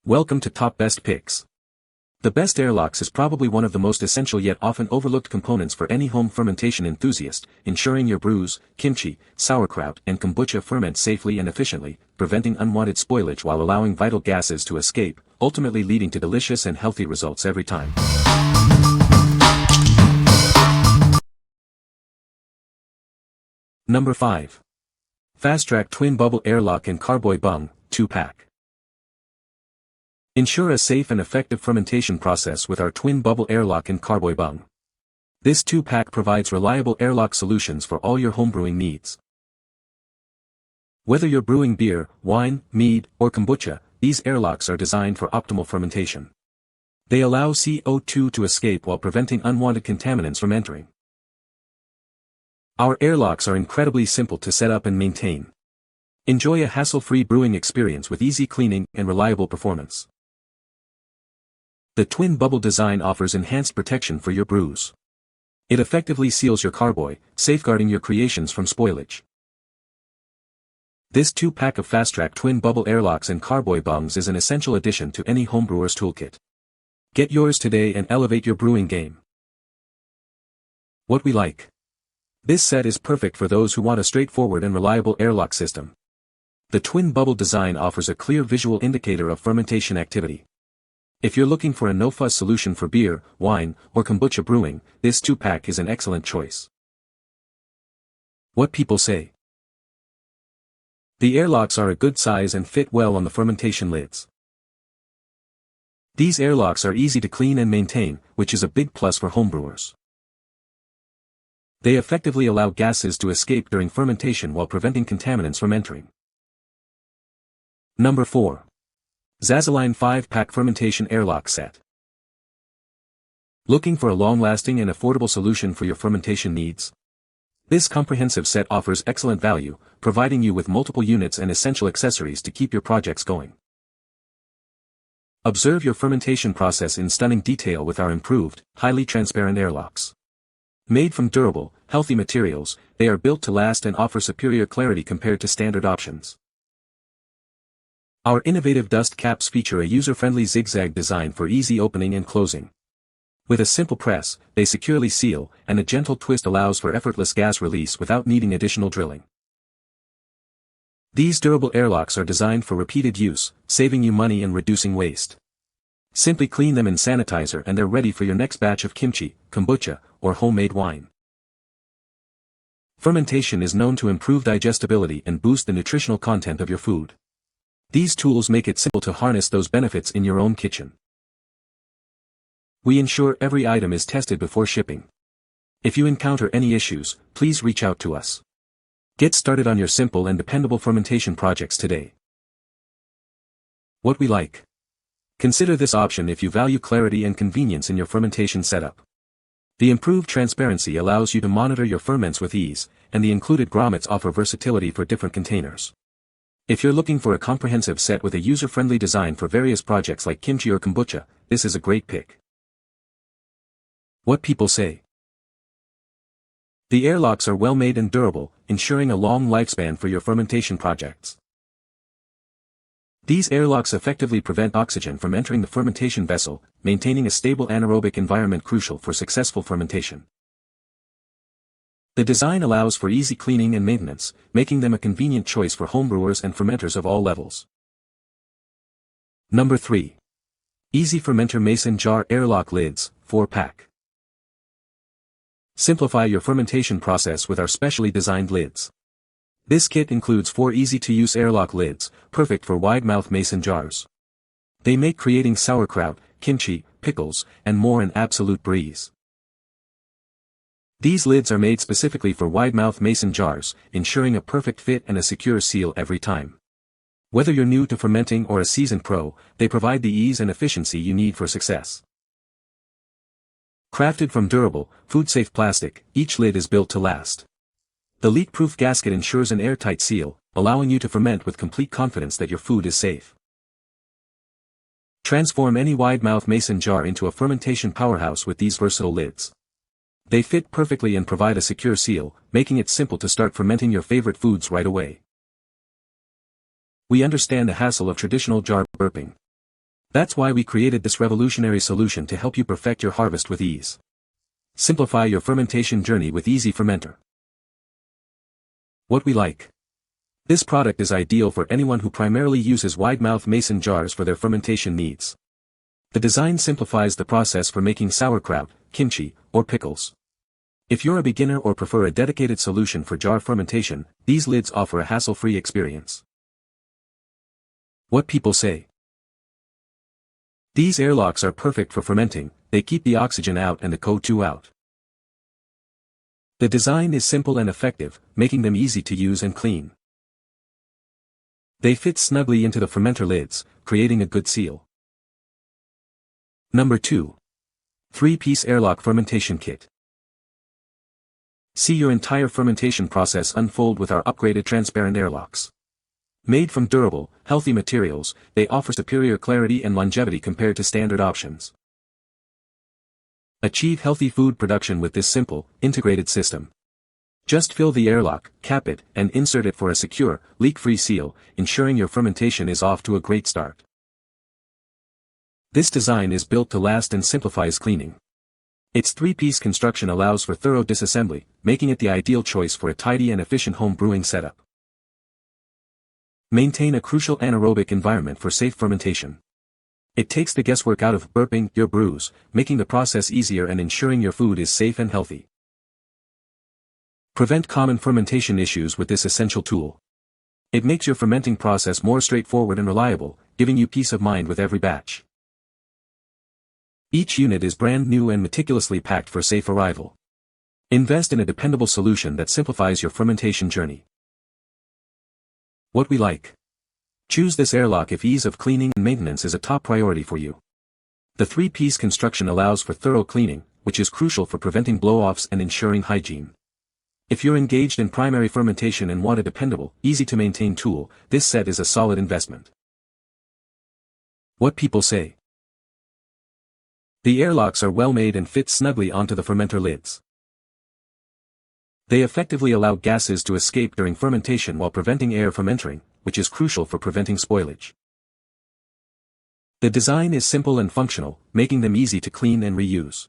Welcome to Top Best Picks. The best Airlocks is probably one of the most essential yet often overlooked components for any home fermentation enthusiast, ensuring your brews, kimchi, sauerkraut and kombucha ferment safely and efficiently, preventing unwanted spoilage while allowing vital gases to escape, ultimately leading to delicious and healthy results every time. Number 5. Fastrack Twin Bubble Airlock and Carboy Bung, 2-pack. Ensure a safe and effective fermentation process with our Twin Bubble Airlock and Carboy Bung. This 2-pack provides reliable airlock solutions for all your homebrewing needs. Whether you're brewing beer, wine, mead, or kombucha, these airlocks are designed for optimal fermentation. They allow CO2 to escape while preventing unwanted contaminants from entering. Our airlocks are incredibly simple to set up and maintain. Enjoy a hassle-free brewing experience with easy cleaning and reliable performance. The twin bubble design offers enhanced protection for your brews. It effectively seals your carboy, safeguarding your creations from spoilage. This 2-pack of Fastrack Twin Bubble Airlocks and Carboy Bungs is an essential addition to any homebrewer's toolkit. Get yours today and elevate your brewing game. What we like. This set is perfect for those who want a straightforward and reliable airlock system. The twin bubble design offers a clear visual indicator of fermentation activity. If you're looking for a no-fuss solution for beer, wine, or kombucha brewing, this 2-pack is an excellent choice. What people say. The airlocks are a good size and fit well on the fermentation lids. These airlocks are easy to clean and maintain, which is a big plus for homebrewers. They effectively allow gases to escape during fermentation while preventing contaminants from entering. Number 4. Zazolyne 5-pack Fermentation Airlock Set. Looking for a long-lasting and affordable solution for your fermentation needs? This comprehensive set offers excellent value, providing you with multiple units and essential accessories to keep your projects going. Observe your fermentation process in stunning detail with our improved, highly transparent airlocks. Made from durable, healthy materials, they are built to last and offer superior clarity compared to standard options. Our innovative dust caps feature a user-friendly zigzag design for easy opening and closing. With a simple press, they securely seal, and a gentle twist allows for effortless gas release without needing additional drilling. These durable airlocks are designed for repeated use, saving you money and reducing waste. Simply clean them in sanitizer and they're ready for your next batch of kimchi, kombucha, or homemade wine. Fermentation is known to improve digestibility and boost the nutritional content of your food. These tools make it simple to harness those benefits in your own kitchen. We ensure every item is tested before shipping. If you encounter any issues, please reach out to us. Get started on your simple and dependable fermentation projects today. What we like. Consider this option if you value clarity and convenience in your fermentation setup. The improved transparency allows you to monitor your ferments with ease, and the included grommets offer versatility for different containers. If you're looking for a comprehensive set with a user-friendly design for various projects like kimchi or kombucha, this is a great pick. What people say. The airlocks are well made and durable, ensuring a long lifespan for your fermentation projects. These airlocks effectively prevent oxygen from entering the fermentation vessel, maintaining a stable anaerobic environment crucial for successful fermentation. The design allows for easy cleaning and maintenance, making them a convenient choice for homebrewers and fermenters of all levels. Number 3. Easy Fermenter Mason Jar Airlock Lids, 4-pack. Simplify your fermentation process with our specially designed lids. This kit includes 4 easy-to-use airlock lids, perfect for wide-mouth mason jars. They make creating sauerkraut, kimchi, pickles, and more an absolute breeze. These lids are made specifically for wide-mouth mason jars, ensuring a perfect fit and a secure seal every time. Whether you're new to fermenting or a seasoned pro, they provide the ease and efficiency you need for success. Crafted from durable, food-safe plastic, each lid is built to last. The leak-proof gasket ensures an airtight seal, allowing you to ferment with complete confidence that your food is safe. Transform any wide-mouth mason jar into a fermentation powerhouse with these versatile lids. They fit perfectly and provide a secure seal, making it simple to start fermenting your favorite foods right away. We understand the hassle of traditional jar burping. That's why we created this revolutionary solution to help you perfect your harvest with ease. Simplify your fermentation journey with Easy Fermenter. What we like. This product is ideal for anyone who primarily uses wide-mouth mason jars for their fermentation needs. The design simplifies the process for making sauerkraut, kimchi, or pickles. If you're a beginner or prefer a dedicated solution for jar fermentation, these lids offer a hassle-free experience. What people say. These airlocks are perfect for fermenting, they keep the oxygen out and the CO2 out. The design is simple and effective, making them easy to use and clean. They fit snugly into the fermenter lids, creating a good seal. Number 2. 3-piece Airlock Fermentation Kit. See your entire fermentation process unfold with our upgraded transparent airlocks. Made from durable, healthy materials, they offer superior clarity and longevity compared to standard options. Achieve healthy food production with this simple, integrated system. Just fill the airlock, cap it, and insert it for a secure, leak-free seal, ensuring your fermentation is off to a great start. This design is built to last and simplifies cleaning. Its 3-piece construction allows for thorough disassembly, making it the ideal choice for a tidy and efficient home brewing setup. Maintain a crucial anaerobic environment for safe fermentation. It takes the guesswork out of burping your brews, making the process easier and ensuring your food is safe and healthy. Prevent common fermentation issues with this essential tool. It makes your fermenting process more straightforward and reliable, giving you peace of mind with every batch. Each unit is brand new and meticulously packed for safe arrival. Invest in a dependable solution that simplifies your fermentation journey. What we like. Choose this airlock if ease of cleaning and maintenance is a top priority for you. The 3-piece construction allows for thorough cleaning, which is crucial for preventing blow-offs and ensuring hygiene. If you're engaged in primary fermentation and want a dependable, easy-to-maintain tool, this set is a solid investment. What people say. The airlocks are well made and fit snugly onto the fermenter lids. They effectively allow gases to escape during fermentation while preventing air from entering, which is crucial for preventing spoilage. The design is simple and functional, making them easy to clean and reuse.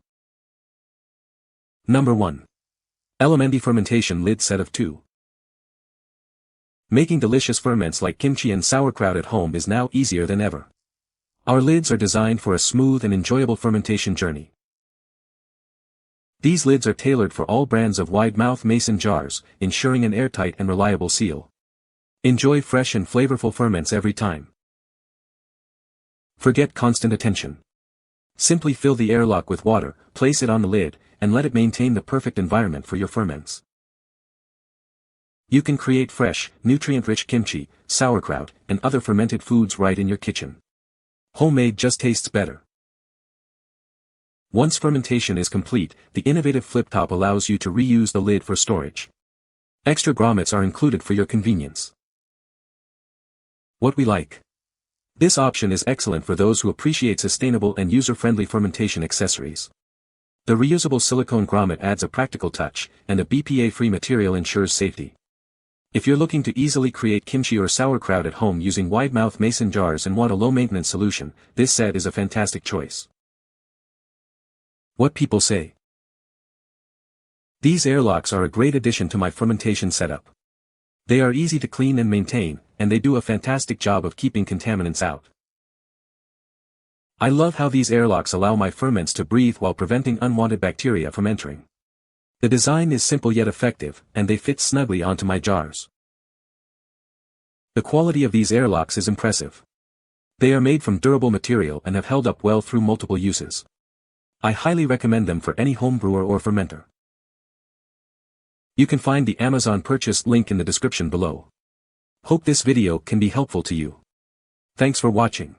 Number 1. Elementi Fermentation Lid Set of 2. Making delicious ferments like kimchi and sauerkraut at home is now easier than ever. Our lids are designed for a smooth and enjoyable fermentation journey. These lids are tailored for all brands of wide-mouth mason jars, ensuring an airtight and reliable seal. Enjoy fresh and flavorful ferments every time. Forget constant attention. Simply fill the airlock with water, place it on the lid, and let it maintain the perfect environment for your ferments. You can create fresh, nutrient-rich kimchi, sauerkraut, and other fermented foods right in your kitchen. Homemade just tastes better. Once fermentation is complete, the innovative flip top allows you to reuse the lid for storage. Extra grommets are included for your convenience. What we like. This option is excellent for those who appreciate sustainable and user-friendly fermentation accessories. The reusable silicone grommet adds a practical touch, and a BPA-free material ensures safety. If you're looking to easily create kimchi or sauerkraut at home using wide-mouth mason jars and want a low-maintenance solution, this set is a fantastic choice. What people say. These airlocks are a great addition to my fermentation setup. They are easy to clean and maintain, and they do a fantastic job of keeping contaminants out. I love how these airlocks allow my ferments to breathe while preventing unwanted bacteria from entering. The design is simple yet effective, and they fit snugly onto my jars. The quality of these airlocks is impressive. They are made from durable material and have held up well through multiple uses. I highly recommend them for any home brewer or fermenter. You can find the Amazon purchase link in the description below. Hope this video can be helpful to you. Thanks for watching.